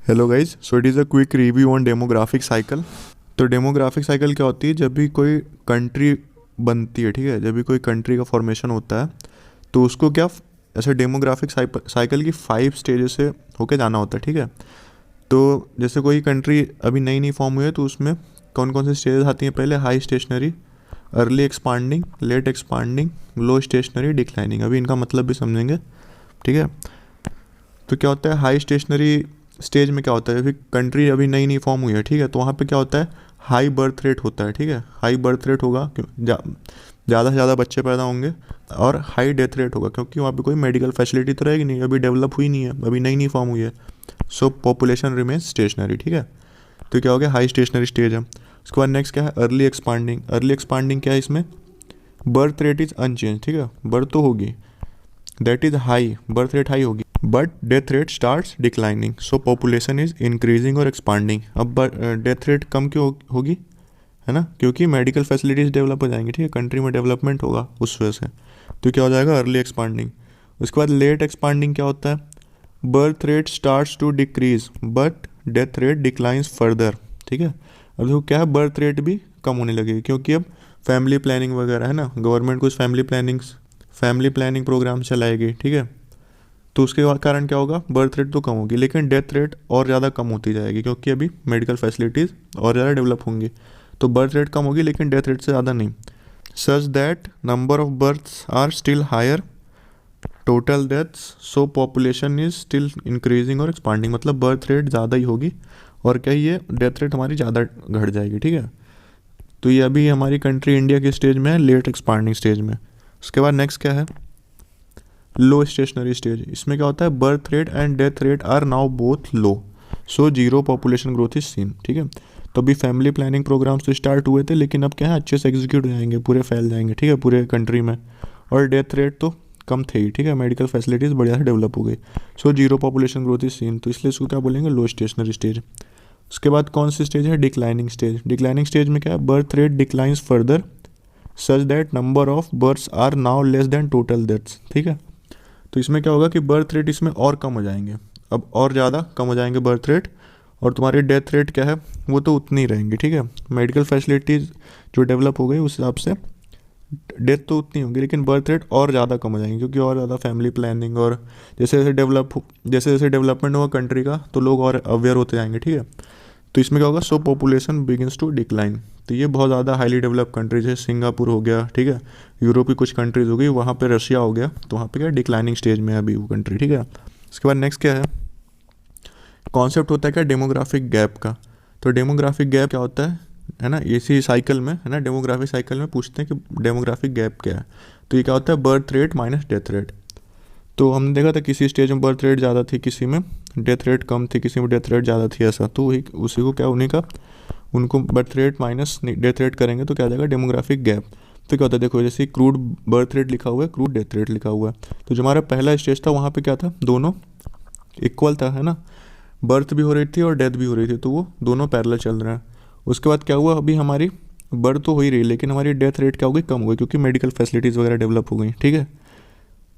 Hello guys, so it is a quick review on demographic cycle. तो demographic cycle क्या होती है? जब भी कोई कंट्री बनती है, ठीक है, जब भी कोई कंट्री का फॉर्मेशन होता है तो उसको क्या ऐसे डेमोग्राफिक साइकिल की 5 स्टेजेस से होके जाना होता है, ठीक है। तो जैसे कोई कंट्री अभी नई नई फॉर्म हुई है तो उसमें कौन कौन से स्टेजेस आती हैं? पहले high stationary, early expanding, late expanding, low stationary, declining. अभी इनका मतलब भी समझेंगे, ठीक है। तो क्या होता है हाई स्टेशनरी स्टेज में? क्या होता है, फिर कंट्री अभी नई नई फॉर्म हुई है, ठीक है, तो वहाँ पे क्या होता है, हाई बर्थ रेट होता है, ठीक है। हाई बर्थ रेट होगा ज़्यादा से ज़्यादा बच्चे पैदा होंगे, और हाई डेथ रेट होगा क्योंकि वहाँ पे कोई मेडिकल फैसिलिटी तो रहेगी नहीं, अभी डेवलप हुई नहीं है, अभी नई नई फॉर्म हुई है। सो पॉपुलेशन रिमेन्स स्टेशनरी, ठीक है। तो क्या हो गया, हाई स्टेशनरी स्टेज है। उसके बाद नेक्स्ट क्या है, अर्ली एक्सपांडिंग। अर्ली एक्सपांडिंग क्या है? इसमें बर्थ रेट इज़ अनचेंज, ठीक है, बर्थ तो होगी, that is high, birth rate high होगी, but death rate starts declining, so population is increasing और एक्सपांडिंग। अब डेथ रेट कम क्यों होगी, है ना, क्योंकि मेडिकल फैसिलिटीज़ डेवलप हो जाएंगी, ठीक है, कंट्री में डेवलपमेंट होगा उस वजह से। तो क्या हो जाएगा, अर्ली एक्सपांडिंग। उसके बाद लेट एक्सपांडिंग क्या होता है, birth rate starts to decrease but death rate declines further, ठीक है। अब देखो क्या है, बर्थ रेट भी कम होने लगेगी क्योंकि अब फैमिली प्लानिंग वगैरह है ना, गवर्नमेंट कुछ फैमिली प्लानिंग प्रोग्राम चलाएगी, ठीक है। तो उसके कारण क्या होगा, बर्थ रेट तो कम होगी लेकिन डेथ रेट और ज़्यादा कम होती जाएगी क्योंकि अभी मेडिकल फैसिलिटीज़ और ज़्यादा डेवलप होंगी। तो बर्थ रेट कम होगी लेकिन डेथ रेट से ज़्यादा नहीं। Such that number of births are still higher total deaths, so population is still increasing और एक्सपांडिंग। मतलब बर्थ रेट ज़्यादा ही होगी और क्या ये डेथ रेट हमारी ज़्यादा घट जाएगी, ठीक है। तो ये अभी हमारी कंट्री इंडिया की स्टेज में है, लेट एक्सपांडिंग स्टेज में। उसके बाद नेक्स्ट क्या है, लो स्टेशनरी स्टेज। इसमें क्या होता है, birth rate and death rate are now both low, so zero population growth is seen, ठीक है। तो अभी फैमिली प्लानिंग प्रोग्राम्स तो स्टार्ट हुए थे लेकिन अब क्या है, अच्छे से एग्जीक्यूट हो जाएंगे, पूरे फैल जाएंगे, ठीक है, पूरे कंट्री में। और डेथ रेट तो कम थे ही, ठीक है, मेडिकल फैसिलिटीज़ बढ़िया से डेवलप हो गई। सो zero population growth is scene, तो इसलिए इसको क्या बोलेंगे, लो स्टेशनरी स्टेज। उसके बाद कौन सी स्टेज है, डिक्लाइनिंग स्टेज। डिक्लाइनिंग स्टेज में क्या है, birth rate declines further such that number of births are now less than total deaths, ठीक है। तो इसमें क्या होगा कि बर्थ रेट इसमें और कम हो जाएंगे, अब और ज़्यादा कम हो जाएंगे बर्थ रेट, और तुम्हारी डेथ रेट क्या है, वो तो उतनी ही रहेंगी, ठीक है। मेडिकल फैसिलिटीज़ जो डेवलप हो गई उस हिसाब से डेथ तो उतनी होगी लेकिन बर्थ रेट और ज़्यादा कम हो जाएंगी क्योंकि और ज़्यादा फैमिली प्लानिंग और जैसे जैसे डेवलपमेंट होगा कंट्री का तो लोग और अवेयर होते जाएंगे, ठीक है। तो इसमें क्या होगा, so population begins to decline. तो ये बहुत ज़्यादा हाईली डेवलप कंट्रीज है, सिंगापुर हो गया, ठीक है, यूरोप की कुछ कंट्रीज हो गई, वहाँ पे रशिया हो गया, तो वहाँ पे क्या डिक्लाइनिंग स्टेज में है अभी वो कंट्री, ठीक है। उसके बाद नेक्स्ट क्या है, कॉन्सेप्ट होता है क्या, डेमोग्राफिक गैप का। तो डेमोग्राफिक गैप क्या होता है ना, इसी साइकिल में है ना, डेमोग्राफिक साइकिल में पूछते हैं कि डेमोग्राफिक गैप क्या है। तो ये क्या होता है, birth rate minus death rate. तो हमने देखा था किसी स्टेज में बर्थ रेट ज़्यादा थी, किसी में डेथ रेट कम थी, किसी में डेथ रेट ज़्यादा थी, ऐसा। तो वही उसी को क्या, उन्हीं का उनको birth rate minus death rate करेंगे तो क्या आ जाएगा, डेमोग्राफिक गैप। तो क्या होता है, देखो जैसे क्रूड बर्थ रेट लिखा हुआ है, क्रूड डेथ रेट लिखा हुआ है। तो जो हमारा पहला स्टेज था वहाँ पे क्या था, दोनों इक्वल था, है ना, बर्थ भी हो रही थी और डेथ भी हो रही थी, तो वो दोनों पैरेलल चल रहे हैं। उसके बाद क्या हुआ, अभी हमारी बर्थ तो हो ही रही लेकिन हमारी डेथ रेट क्या हो गई, कम हो गई क्योंकि मेडिकल फैसिलिटीज़ वगैरह डेवलप हो गई, ठीक है।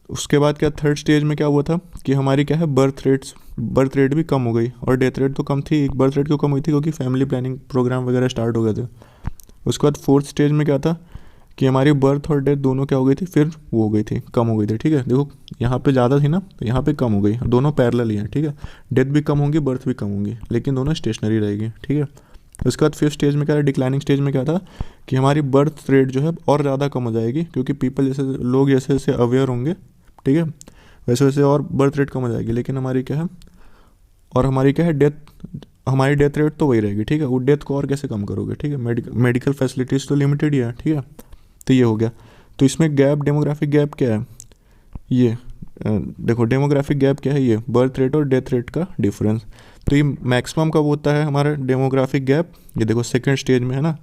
उसके बाद क्या, थर्ड स्टेज में क्या हुआ था कि हमारी क्या है, बर्थ रेट भी कम हो गई और डेथ रेट तो कम थी। बर्थ रेट क्यों कम हुई थी, क्योंकि फैमिली प्लानिंग प्रोग्राम वगैरह स्टार्ट हो गए थे। उसके बाद फोर्थ स्टेज में क्या था कि हमारी बर्थ और डेथ दोनों क्या हो गई थी, फिर वो हो गई थी, कम हो गई थी, ठीक है। देखो यहाँ पे ज़्यादा थी ना तो यहाँ पे कम हो गई, दोनों पैरेलल ही हैं, ठीक है। डेथ भी कम होंगी, बर्थ भी कम होंगी, लेकिन दोनों स्टेशनरी रहेगी, ठीक है। उसके बाद फिफ्थ स्टेज में क्या है, डिक्लाइनिंग स्टेज में क्या था कि हमारी बर्थ रेट जो है और ज़्यादा कम हो जाएगी क्योंकि लोग जैसे जैसे अवेयर होंगे, ठीक है, वैसे वैसे और बर्थ रेट कम हो जाएगी, लेकिन हमारी क्या है, और हमारी क्या है, हमारी डेथ रेट तो वही रहेगी, ठीक है। वो डेथ को और कैसे कम करोगे, ठीक है, मेडिकल फैसिलिटीज़ तो लिमिटेड ही है, ठीक है। तो ये हो गया। तो इसमें गैप, डेमोग्राफिक गैप क्या है, ये देखो डेमोग्राफिक गैप क्या है, ये बर्थ रेट और डेथ रेट का डिफरेंस। तो ये मैक्सिमम कब होता है हमारा डेमोग्राफिक गैप, ये देखो सेकेंड स्टेज में, है ना,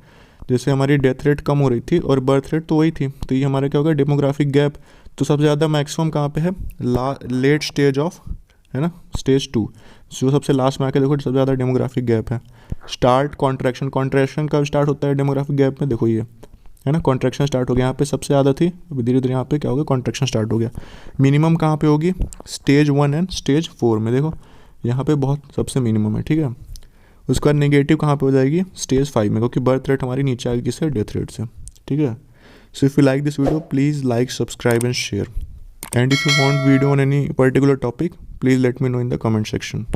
जैसे हमारी डेथ रेट कम हो रही थी और बर्थ रेट तो वही थी, तो ये हमारा क्या होगा, डेमोग्राफिक गैप। तो सबसे ज़्यादा मैक्सिमम कहाँ पे है, लेट स्टेज ऑफ, है ना, स्टेज 2, जो सबसे लास्ट में आके देखो सबसे ज़्यादा डेमोग्राफिक गैप है। स्टार्ट कॉन्ट्रैक्शन कब स्टार्ट होता है डेमोग्राफिक गैप में, देखो ये है ना, कॉन्ट्रैक्शन स्टार्ट हो गया, यहाँ पे सबसे ज़्यादा थी, अभी धीरे धीरे यहाँ पे क्या हो गया, कॉन्ट्रैक्शन स्टार्ट हो गया। मिनिमम कहाँ पे होगी, स्टेज 1 एंड स्टेज 4 में। देखो यहाँ पे बहुत सबसे मिनिमम है, ठीक है। उसके बाद नेगेटिव कहाँ पे हो जाएगी, स्टेज 5 में, क्योंकि बर्थ रेट हमारी नीचे आएगी किससे, डेथ रेट से, ठीक है। So if you like this video please like, subscribe and share, and if you want video on any particular topic please let me know in the comment section.